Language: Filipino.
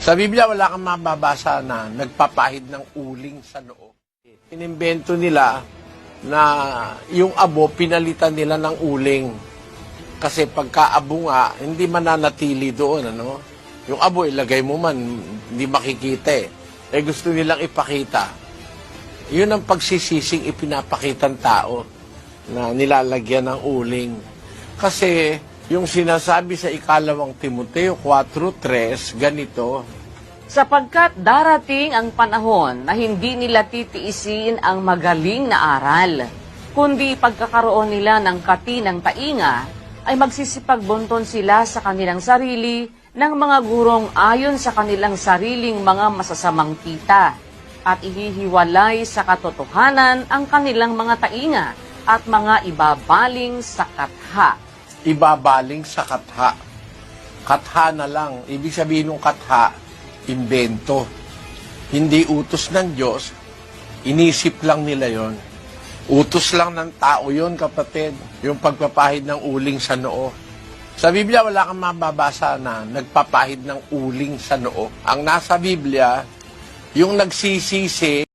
Sa Biblia, wala kang mababasa na nagpapahid ng uling sa noo. Inimbento nila na yung abo, pinalitan nila ng uling. Kasi pagka-abo nga, hindi mananatili doon. Ano? Yung abo, ilagay mo man, hindi makikita eh. Eh gusto nilang ipakita. Yun ang pagsisising ipinapakita ng tao na nilalagyan ng uling. Kasi yung sinasabi sa ikalawang Timoteo 4:3, ganito, sapagkat darating ang panahon na hindi nila titiisin ang magaling na aral, kundi pagkakaroon nila ng katinang tainga, ay magsisipagbunton sila sa kanilang sarili ng mga gurong ayon sa kanilang sariling mga masasamang kita, at ihihiwalay sa katotohanan ang kanilang mga tainga at mga ibabaling sa katha. ibabaling sa katha. Katha na lang. Ibig sabihin ng katha, imbento. Hindi utos ng Diyos, inisip lang nila yon. Utos lang ng tao yon, kapatid. Yung pagpapahid ng uling sa noo. Sa Biblia, wala kang mababasa na nagpapahid ng uling sa noo. Ang nasa Biblia, yung nagsisisi,